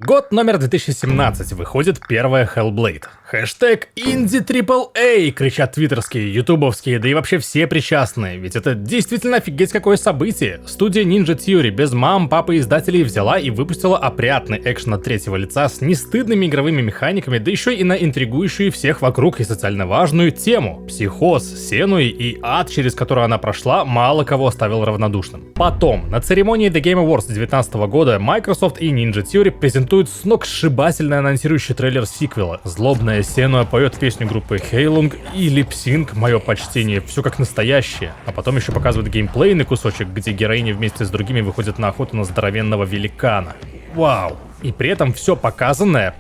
Год номер 2017, выходит первая Hellblade. Хэштег Indie AAA, кричат твиттерские, ютубовские, да и вообще все причастные, ведь это действительно офигеть какое событие. Студия Ninja Theory без мам, папы и издателей взяла и выпустила опрятный экшен от третьего лица с нестыдными игровыми механиками, да еще и на интригующую всех вокруг и социально важную тему. Психоз, Сенуи и ад, через который она прошла, мало кого оставил равнодушным. Потом, на церемонии The Game Awards 2019 года Microsoft и Ninja Theory презентуют сногсшибательный анонсирующий трейлер сиквела. Злобная Сенуа поет песню группы Heilung и липсинг, мое почтение, все как настоящее. А потом еще показывают геймплейный кусочек, где героини вместе с другими выходят на охоту на здоровенного великана. Вау! И при этом все показано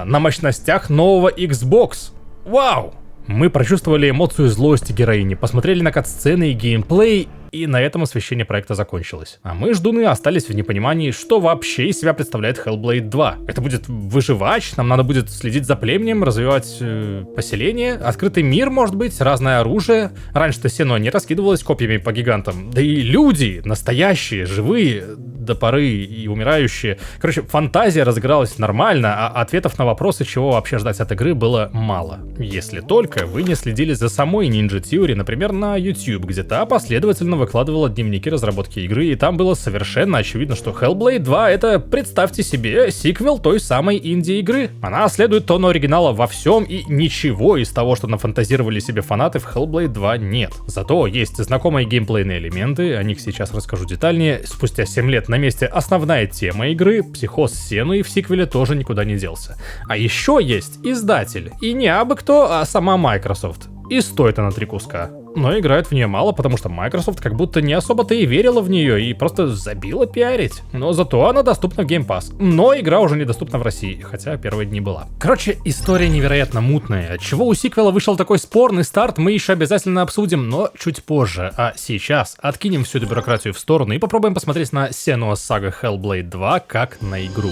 на мощностях нового Xbox. Вау! Мы прочувствовали эмоцию злости героини, посмотрели на кат-сцены и геймплей, и на этом освещение проекта закончилось. А мы, ждуны, остались в непонимании, что вообще из себя представляет Hellblade 2. Это будет выживач, нам надо будет следить за племенем, развивать поселение, открытый мир, может быть, разное оружие. Раньше-то Сенуа не раскидывалась копьями по гигантам. Да и люди, настоящие, живые, до поры и умирающие. Короче, фантазия разыгралась нормально, а ответов на вопросы, чего вообще ждать от игры, было мало. Если только вы не следили за самой Ninja Theory, например, на YouTube, где та последовательно выкладывала дневники разработки игры, и там было совершенно очевидно, что Hellblade 2 — это, представьте себе, сиквел той самой инди-игры. Она следует тону оригинала во всем, и ничего из того, что нафантазировали себе фанаты, в Hellblade 2 нет. Зато есть знакомые геймплейные элементы, о них сейчас расскажу детальнее. Спустя 7 лет на месте основная тема игры, психоз Сенуи в сиквеле тоже никуда не делся. А еще есть издатель, и не абы кто, а сама Microsoft. И стоит она 3 куска. Но играет в нее мало, потому что Microsoft как будто не особо-то и верила в нее и просто забила пиарить. Но зато она доступна в Game Pass. Но игра уже недоступна в России, хотя первые дни была. Короче, история невероятно мутная. Отчего у сиквела вышел такой спорный старт, мы еще обязательно обсудим, но чуть позже. А сейчас откинем всю эту бюрократию в сторону и попробуем посмотреть на Senua's Saga Hellblade 2 как на игру.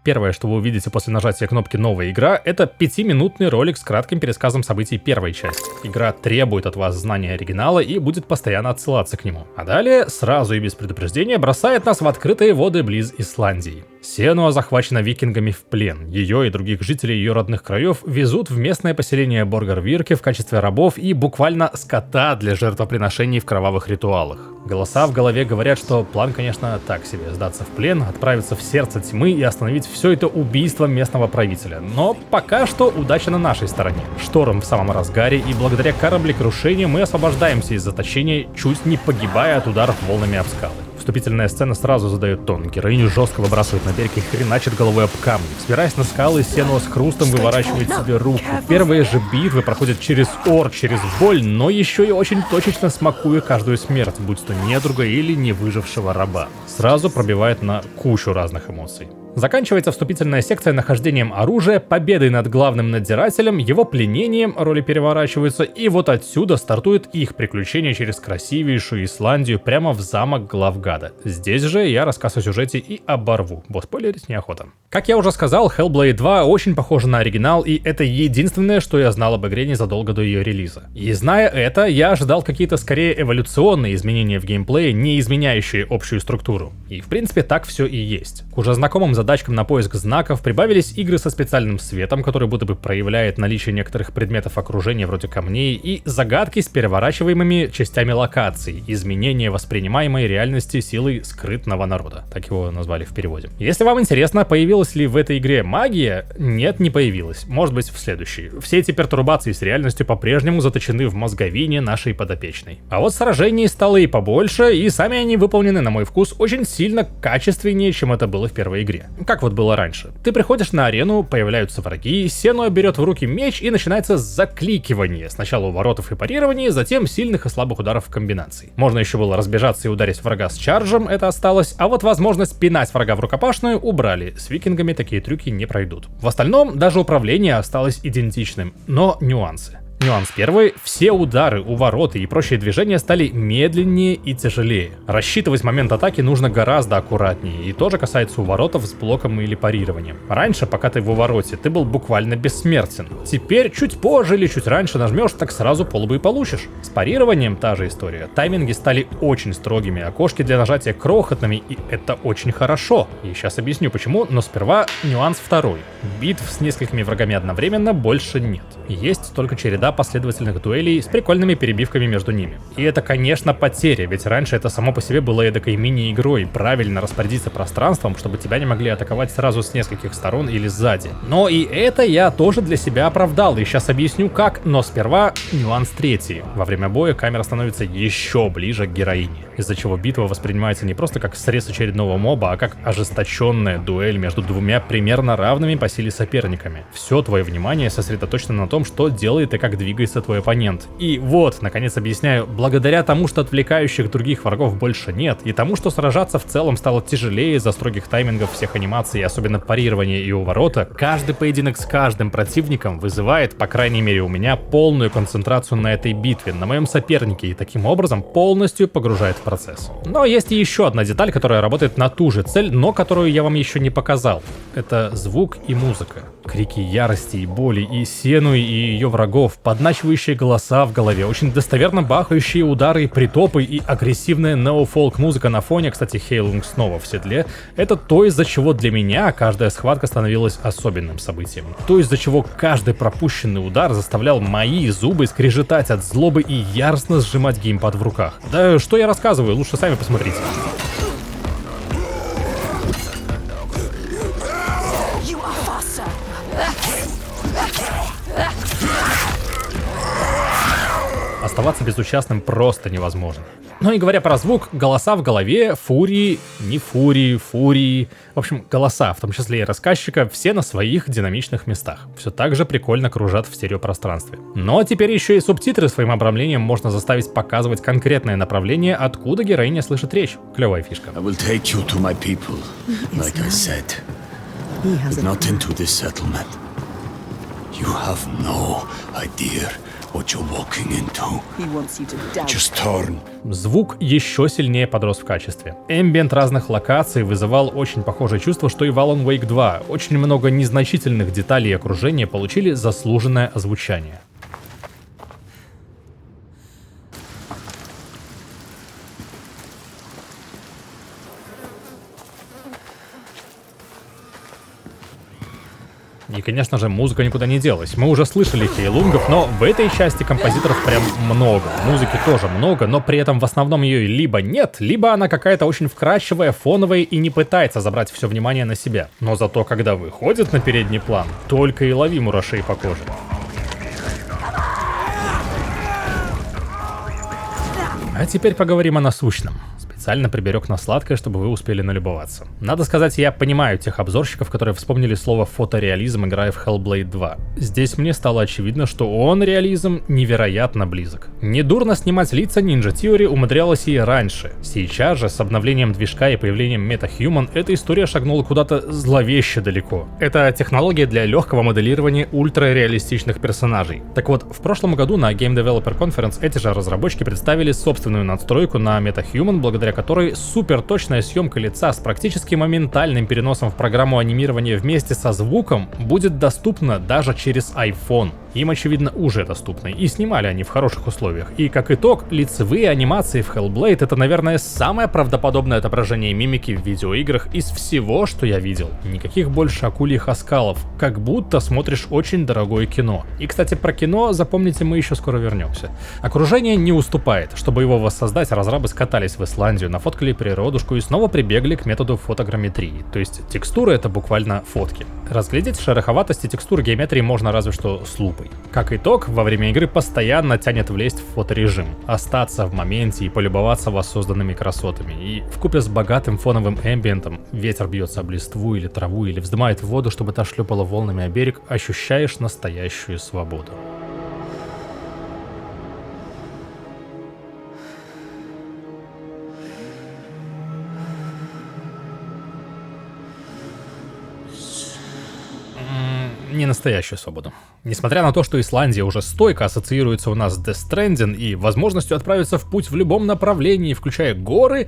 Первое, что вы увидите после нажатия кнопки «Новая игра», это 5-минутный ролик с кратким пересказом событий первой части. Игра требует от вас знания оригинала и будет постоянно отсылаться к нему. А далее, сразу и без предупреждения, бросает нас в открытые воды близ Исландии. Сенуа захвачена викингами в плен. Ее и других жителей ее родных краев везут в местное поселение Боргарвирки в качестве рабов и буквально скота для жертвоприношений в кровавых ритуалах. Голоса в голове говорят, что план, конечно, так себе: сдаться в плен, отправиться в сердце тьмы и остановить все это убийство местного правителя. Но пока что удача на нашей стороне. Шторм в самом разгаре, и благодаря кораблекрушению мы освобождаемся из заточения, чуть не погибая от ударов волнами об скалы. Вступительная сцена сразу задает тон. Героиню жестко выбрасывает на берег и хреначит головой об камни. Взбираясь на скалы, Сенуа с хрустом выворачивает себе руку. Первые же битвы проходят через ор, через боль, но еще и очень точечно смакуя каждую смерть, будь то недруга или не выжившего раба. Сразу пробивает на кучу разных эмоций. Заканчивается вступительная секция нахождением оружия, победой над главным надзирателем, его пленением, роли переворачиваются, и вот отсюда стартует их приключение через красивейшую Исландию прямо в замок главгада. Здесь же я рассказ о сюжете и оборву, бо спойлерить неохота. Как я уже сказал, Hellblade 2 очень похожа на оригинал, и это единственное, что я знал об игре незадолго до ее релиза. И зная это, я ожидал какие-то скорее эволюционные изменения в геймплее, не изменяющие общую структуру. И в принципе так все и есть. К уже знакомым задачкам на поиск знаков прибавились игры со специальным светом, который будто бы проявляет наличие некоторых предметов окружения вроде камней, и загадки с переворачиваемыми частями локаций, изменение воспринимаемой реальности силой скрытного народа. Так его назвали в переводе. Если вам интересно, появилась ли в этой игре магия? Нет, не появилась. Может быть, в следующей. Все эти пертурбации с реальностью по-прежнему заточены в мозговине нашей подопечной. А вот сражений стало и побольше, и сами они выполнены, на мой вкус, очень сильно качественнее, чем это было в первой игре. Как вот было раньше. Ты приходишь на арену, появляются враги, Сенуа берет в руки меч и начинается закликивание. Сначала уворотов и парирования, затем сильных и слабых ударов в комбинации. Можно еще было разбежаться и ударить врага с чарджем, это осталось, а вот возможность пинать врага в рукопашную убрали. С викингами такие трюки не пройдут. В остальном даже управление осталось идентичным, но нюансы. Нюанс первый. Все удары, увороты и прочие движения стали медленнее и тяжелее. Рассчитывать момент атаки нужно гораздо аккуратнее, и тоже касается уворотов с блоком или парированием. Раньше, пока ты в увороте, ты был буквально бессмертен. Теперь чуть позже или чуть раньше нажмешь, так сразу полбы и получишь. С парированием та же история. Тайминги стали очень строгими, окошки для нажатия крохотными, и это очень хорошо. И сейчас объясню почему, но сперва нюанс второй. Битв с несколькими врагами одновременно больше нет. Есть только череда последовательных дуэлей с прикольными перебивками между ними. И это, конечно, потеря, ведь раньше это само по себе было эдакой мини-игрой, правильно распорядиться пространством, чтобы тебя не могли атаковать сразу с нескольких сторон или сзади. Но и это я тоже для себя оправдал, и сейчас объясню как, но сперва нюанс третий. Во время боя камера становится еще ближе к героине, из-за чего битва воспринимается не просто как срез очередного моба, а как ожесточенная дуэль между двумя примерно равными по силе соперниками. Все твое внимание сосредоточено на том, что делает и как двигается твой оппонент. И вот, наконец объясняю, благодаря тому, что отвлекающих других врагов больше нет, и тому, что сражаться в целом стало тяжелее из-за строгих таймингов всех анимаций, особенно парирования и уворота, каждый поединок с каждым противником вызывает, по крайней мере у меня, полную концентрацию на этой битве, на моем сопернике, и таким образом полностью погружает в процесс. Но есть и еще одна деталь, которая работает на ту же цель, но которую я вам еще не показал. Это звук и музыка. Крики ярости и боли, и Сену, и ее врагов, подначивающие голоса в голове, очень достоверно бахающие удары, притопы и агрессивная неофолк музыка на фоне, кстати, Хейлунг снова в седле, это то, из-за чего для меня каждая схватка становилась особенным событием. То, из-за чего каждый пропущенный удар заставлял мои зубы скрежетать от злобы и яростно сжимать геймпад в руках. Да что я рассказываю, лучше сами посмотрите. Оставаться безучастным просто невозможно. Ну и говоря про звук, голоса в голове, фурии, не фурии, фурии, в общем, голоса, в том числе и рассказчика, все на своих динамичных местах. Все так же прикольно кружат в стереопространстве. Но теперь еще и субтитры своим обрамлением можно заставить показывать конкретное направление, откуда героиня слышит речь. Клевая фишка. Звук еще сильнее подрос в качестве. Эмбиент разных локаций вызывал очень похожее чувство, что и в Alan Wake 2. Очень много незначительных деталей окружения получили заслуженное озвучание. И, конечно же, музыка никуда не делась. Мы уже слышали Хейлунгов, но в этой части композиторов прям много. Музыки тоже много, но при этом в основном ее либо нет, либо она какая-то очень вкрадчивая, фоновая и не пытается забрать все внимание на себя. Но зато, когда выходит на передний план, только и лови мурашей по коже. А теперь поговорим о насущном. Специально приберег на сладкое, чтобы вы успели налюбоваться. Надо сказать, я понимаю тех обзорщиков, которые вспомнили слово фотореализм, играя в Hellblade 2. Здесь мне стало очевидно, что он, реализм, невероятно близок. Недурно снимать лица Ninja Theory умудрялась и раньше. Сейчас же, с обновлением движка и появлением MetaHuman, эта история шагнула куда-то зловеще далеко. Это технология для легкого моделирования ультрареалистичных персонажей. Так вот, в прошлом году на Game Developer Conference эти же разработчики представили собственную надстройку на MetaHuman, благодаря которой суперточная съемка лица с практически моментальным переносом в программу анимирования вместе со звуком будет доступна даже через iPhone. Им, очевидно, уже доступны, и снимали они в хороших условиях. И как итог, лицевые анимации в Hellblade — это, наверное, самое правдоподобное отображение мимики в видеоиграх из всего, что я видел. Никаких больше акульих оскалов, как будто смотришь очень дорогое кино. И, кстати, про кино, запомните, мы еще скоро вернемся. Окружение не уступает. Чтобы его воссоздать, разрабы скатались в Исландию, нафоткали природушку и снова прибегли к методу фотограмметрии. То есть текстуры — это буквально фотки. Разглядеть шероховатости текстур геометрии можно разве что с лупой. Как итог, во время игры постоянно тянет влезть в фоторежим, остаться в моменте и полюбоваться воссозданными красотами. И вкупе с богатым фоновым эмбиентом, ветер бьется об листву или траву или вздымает воду, чтобы та шлепала волнами о берег, ощущаешь настоящую свободу. не настоящую свободу. Несмотря на то, что Исландия уже стойко ассоциируется у нас с Death Stranding и возможностью отправиться в путь в любом направлении, включая горы,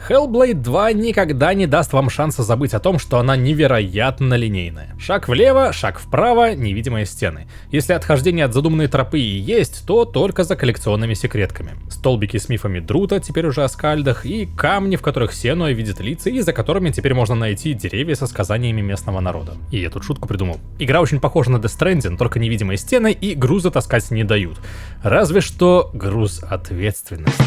Hellblade 2 никогда не даст вам шанса забыть о том, что она невероятно линейная. Шаг влево, шаг вправо, невидимые стены. Если отхождение от задуманной тропы и есть, то только за коллекционными секретками. Столбики с мифами Друта, теперь уже о скальдах, и камни, в которых Сенуа видит лица, и за которыми теперь можно найти деревья со сказаниями местного народа. И я тут шутку придумал. Игра очень похожа на Death Stranding, только невидимые стены и груза таскать не дают. Разве что груз ответственности.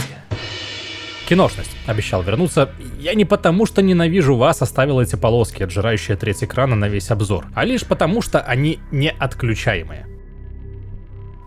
Киношность. Обещал вернуться. Я не потому, что ненавижу вас, оставил эти полоски, отжирающие треть экрана на весь обзор, а лишь потому, что они не отключаемые.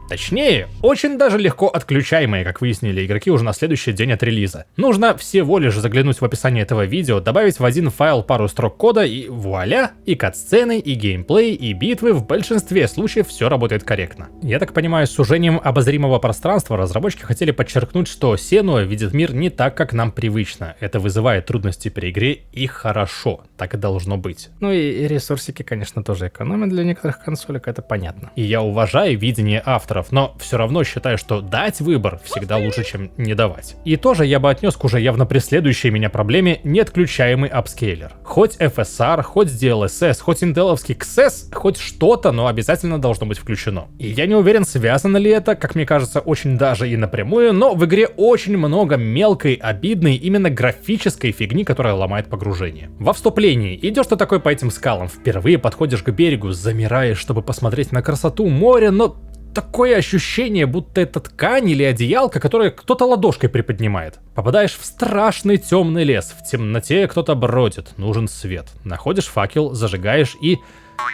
Точнее, очень даже легко отключаемые, как выяснили игроки уже на следующий день от релиза. Нужно всего лишь заглянуть в описание этого видео, добавить в один файл пару строк кода и вуаля, и катсцены, и геймплей, и битвы в большинстве случаев все работает корректно. Я так понимаю, с сужением обозримого пространства разработчики хотели подчеркнуть, что Сенуа видит мир не так, как нам привычно. Это вызывает трудности при игре, и хорошо, так и должно быть. Ну и ресурсики, конечно, тоже экономят для некоторых консолек, это понятно. И я уважаю видение авторов, но все равно считаю, что дать выбор всегда лучше, чем не давать. И тоже я бы отнес к уже явно преследующей меня проблеме неотключаемый апскейлер. Хоть FSR, хоть DLSS, хоть интеловский XS, хоть что-то, но обязательно должно быть включено. И я не уверен, связано ли это, как мне кажется, очень даже и напрямую, но в игре очень много мелкой, обидной, именно графической фигни, которая ломает погружение. Во вступлении идешь ты такой по этим скалам, впервые подходишь к берегу, замираешь, чтобы посмотреть на красоту моря, но такое ощущение, будто это ткань или одеялко, которое кто-то ладошкой приподнимает. Попадаешь в страшный темный лес, в темноте кто-то бродит, нужен свет. Находишь факел, зажигаешь и...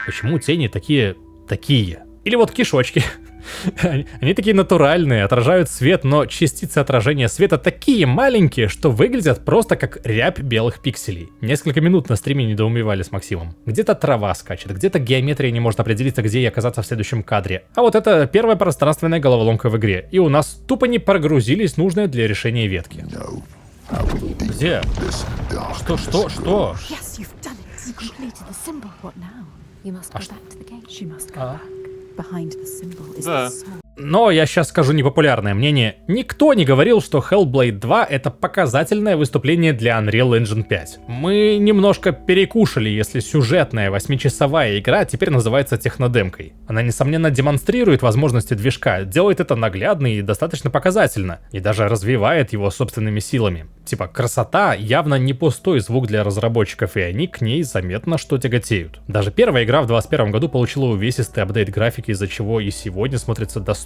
Почему тени такие... Или вот кишочки. Они такие натуральные, отражают свет, но частицы отражения света такие маленькие, что выглядят просто как рябь белых пикселей. Несколько минут на стриме недоумевали с Максимом. Где-то трава скачет, где-то геометрия не может определиться, где ей оказаться в следующем кадре. А вот это первая пространственная головоломка в игре, и у нас тупо не прогрузились нужные для решения ветки. Где? Что? Да. Но я сейчас скажу непопулярное мнение. Никто не говорил, что Hellblade 2 это показательное выступление для Unreal Engine 5. Мы немножко перекушали, если сюжетная 8-часовая игра теперь называется технодемкой. Она, несомненно, демонстрирует возможности движка, делает это наглядно и достаточно показательно, и даже развивает его собственными силами. Типа, красота явно не пустой звук для разработчиков, и они к ней заметно что тяготеют. Даже первая игра в 2021 году получила увесистый апдейт графики, из-за чего и сегодня смотрится достойно.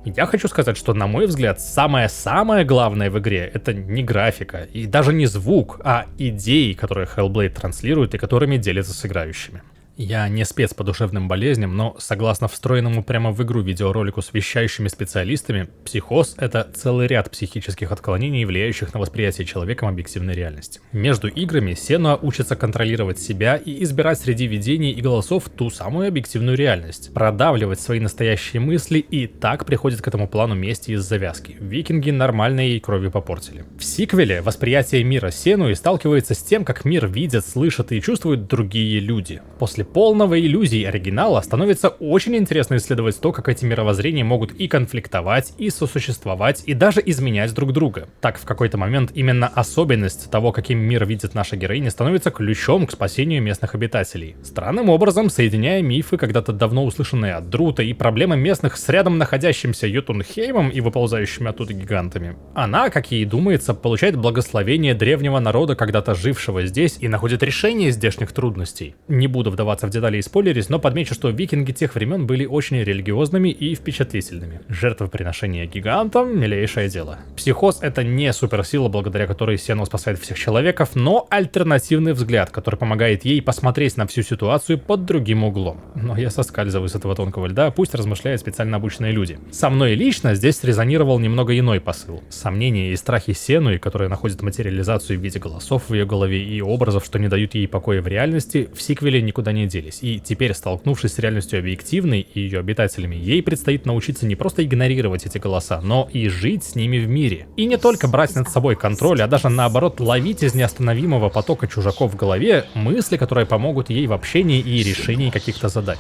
Я хочу сказать, что, на мой взгляд, самое главное в игре — это не графика и даже не звук, а идеи, которые Hellblade транслирует и которыми делится с играющими. Я не спец по душевным болезням, но согласно встроенному прямо в игру видеоролику с вещающими специалистами, психоз — это целый ряд психических отклонений, влияющих на восприятие человеком объективной реальности. Между играми Сенуа учится контролировать себя и избирать среди видений и голосов ту самую объективную реальность, продавливать свои настоящие мысли, и так приходит к этому плану мести из завязки. Викинги нормально ей кровью попортили. В сиквеле восприятие мира Сенуи сталкивается с тем, как мир видят, слышат и чувствуют другие люди. После полного иллюзий оригинала становится очень интересно исследовать то, как эти мировоззрения могут и конфликтовать, и сосуществовать, и даже изменять друг друга. Так, в какой-то момент именно особенность того, каким мир видит наша героиня, становится ключом к спасению местных обитателей. Странным образом, соединяя мифы, когда-то давно услышанные от Друта, и проблемы местных с рядом находящимся Йотунхеймом и выползающими оттуда гигантами, она, как ей думается, получает благословение древнего народа, когда-то жившего здесь, и находит решение здешних трудностей. Не буду вдаваться в детали и спойлерить, но подмечу, что викинги тех времен были очень религиозными и впечатлительными. Жертвоприношение гигантам — милейшее дело. Психоз — это не суперсила, благодаря которой Сенуа спасает всех человеков, но альтернативный взгляд, который помогает ей посмотреть на всю ситуацию под другим углом. Но я соскальзываю с этого тонкого льда, пусть размышляют специально обученные люди. Со мной лично здесь резонировал немного иной посыл. Сомнения и страхи Сенуи, которые находят материализацию в виде голосов в ее голове и образов, что не дают ей покоя в реальности, в сиквеле никуда не делись, и теперь, столкнувшись с реальностью объективной и ее обитателями, ей предстоит научиться не просто игнорировать эти голоса, но и жить с ними в мире. И не только брать над собой контроль, а даже наоборот ловить из неостановимого потока чужаков в голове мысли, которые помогут ей в общении и решении каких-то задач.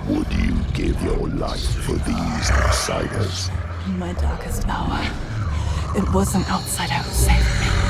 Would you give your life for these outsiders? In my darkest hour, it was an outsider who saved me.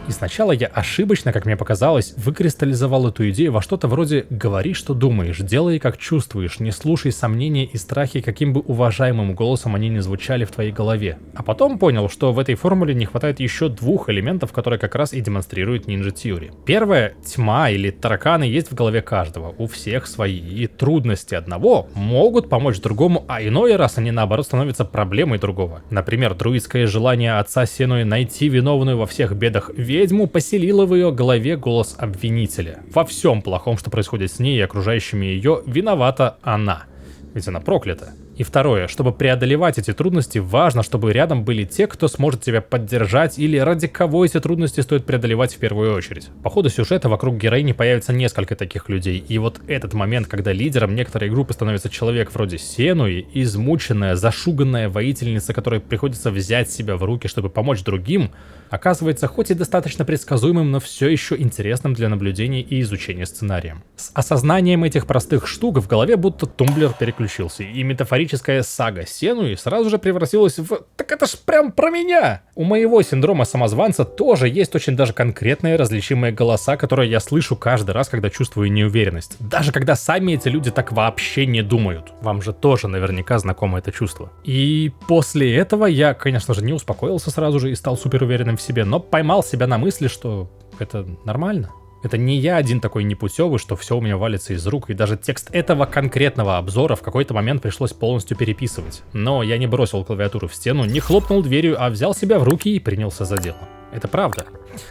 И сначала я ошибочно, как мне показалось, выкристаллизовал эту идею во что-то вроде «говори, что думаешь, делай, как чувствуешь, не слушай сомнения и страхи, каким бы уважаемым голосом они ни звучали в твоей голове». А потом понял, что в этой формуле не хватает еще двух элементов, которые как раз и демонстрируют Ninja Theory. Первое — тьма или тараканы есть в голове каждого, у всех свои, и трудности одного могут помочь другому, а иной раз они наоборот становятся проблемой другого. Например, друидское желание отца Сенуи найти виновную во всех бедах ведьму поселила в ее голове голос обвинителя. Во всем плохом, что происходит с ней и окружающими ее, виновата она. Ведь она проклята. И второе, чтобы преодолевать эти трудности, важно, чтобы рядом были те, кто сможет тебя поддержать или ради кого эти трудности стоит преодолевать в первую очередь. По ходу сюжета вокруг героини появится несколько таких людей, и вот этот момент, когда лидером некоторой группы становится человек вроде Сенуи, измученная, зашуганная воительница, которой приходится взять себя в руки, чтобы помочь другим, оказывается хоть и достаточно предсказуемым, но все еще интересным для наблюдения и изучения сценарием. С осознанием этих простых штук в голове будто тумблер переключился, и метафорическая сага Сенуи сразу же превратилась в «так это ж прям про меня!». У моего синдрома самозванца тоже есть очень даже конкретные различимые голоса, которые я слышу каждый раз, когда чувствую неуверенность. Даже когда сами эти люди так вообще не думают. Вам же тоже наверняка знакомо это чувство. И после этого я, конечно же, не успокоился сразу же и стал супер уверенным в себе, но поймал себя на мысли, что это нормально. Это не я один такой непутевый, что все у меня валится из рук, и даже текст этого конкретного обзора в какой-то момент пришлось полностью переписывать. Но я не бросил клавиатуру в стену, не хлопнул дверью, а взял себя в руки и принялся за дело. Это правда.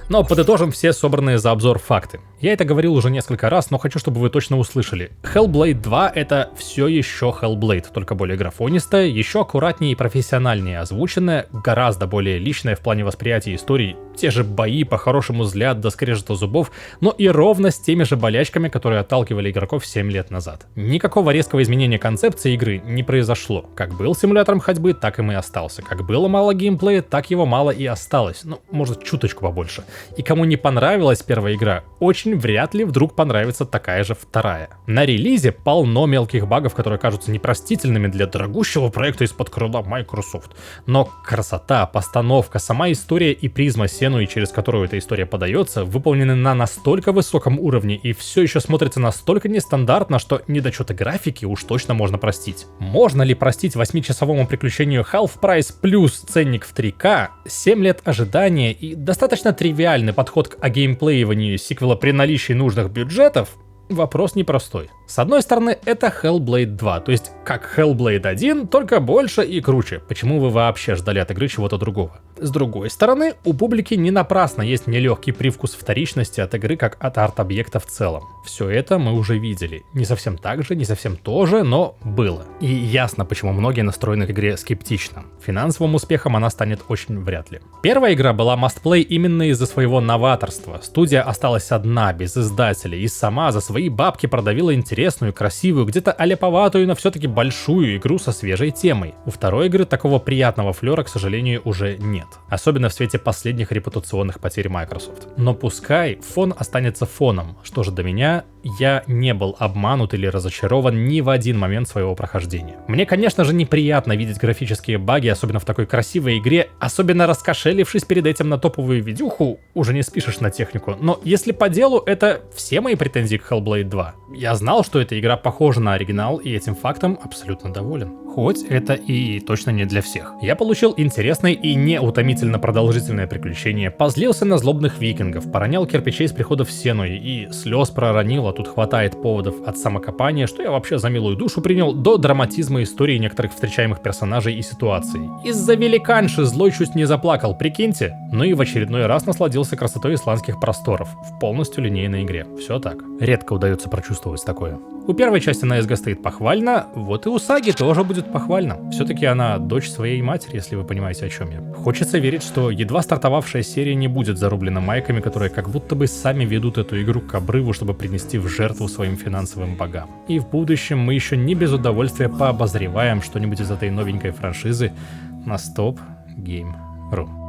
Но подытожим все собранные за обзор факты. Я это говорил уже несколько раз, но хочу, чтобы вы точно услышали. Hellblade 2 это все еще Hellblade, только более графонистая, еще аккуратнее и профессиональнее озвученная, гораздо более личная в плане восприятия истории, те же бои по-хорошему взгляд до скрежета зубов, но и ровно с теми же болячками, которые отталкивали игроков 7 лет назад. Никакого резкого изменения концепции игры не произошло. Как был симулятором ходьбы, так им и остался. Как было мало геймплея, так его мало и осталось. Ну, может, чуточку побольше. И кому не понравилась первая игра, очень вряд ли вдруг понравится такая же вторая. На релизе полно мелких багов, которые кажутся непростительными для дорогущего проекта из-под крыла Microsoft. Но красота, постановка, сама история и призма Сенуи, через которую эта история подается, выполнены на настолько высоком уровне и все еще смотрится настолько нестандартно, что недочеты графики уж точно можно простить. Можно ли простить 8-часовому приключению Half Price плюс ценник в 3К, 7 лет ожидания и достаточно тривиальный подход к геймплеиванию сиквела при наличии нужных бюджетов? Вопрос непростой. С одной стороны, это Hellblade 2, то есть как Hellblade 1, только больше и круче. Почему вы вообще ждали от игры чего-то другого? С другой стороны, у публики не напрасно есть нелегкий привкус вторичности от игры как от арт-объекта в целом. Все это мы уже видели. Не совсем так же, не совсем то же, но было. И ясно, почему многие настроены к игре скептично. Финансовым успехом она станет очень вряд ли. Первая игра была must-play именно из-за своего новаторства. Студия осталась одна, без издателей, и сама за свои бабки продавила интересную, красивую, где-то аляповатую, но все-таки большую игру со свежей темой. У второй игры такого приятного флера, к сожалению, уже нет. Особенно в свете последних репутационных потерь Microsoft. Но пускай фон останется фоном. Что же до меня, я не был обманут или разочарован ни в один момент своего прохождения. Мне, конечно же, неприятно видеть графические баги, особенно в такой красивой игре, особенно раскошелившись перед этим на топовую видюху, уже не спишешь на технику. Но если по делу, это все мои претензии к Hellblade 2. Я знал, что эта игра похожа на оригинал, и этим фактом абсолютно доволен. Хоть это и точно не для всех. Я получил интересное и неутомительно продолжительное приключение, позлился на злобных викингов, поронял кирпичей с приходов Сенуи и слез проронил, а тут хватает поводов от самокопания, что я вообще за милую душу принял, до драматизма истории некоторых встречаемых персонажей и ситуаций. Из-за великанши злой чуть не заплакал, прикиньте. Ну и в очередной раз насладился красотой исландских просторов в полностью линейной игре. Все так. Редко удается прочувствовать такое. У первой части на SG стоит похвально, вот и у саги тоже будет похвально. Все-таки она дочь своей матери, если вы понимаете, о чем я. Хочется верить, что едва стартовавшая серия не будет зарублена майками, которые как будто бы сами ведут эту игру к обрыву, чтобы принести в жертву своим финансовым богам. И в будущем мы еще не без удовольствия пообозреваем что-нибудь из этой новенькой франшизы на Stop Game.ru.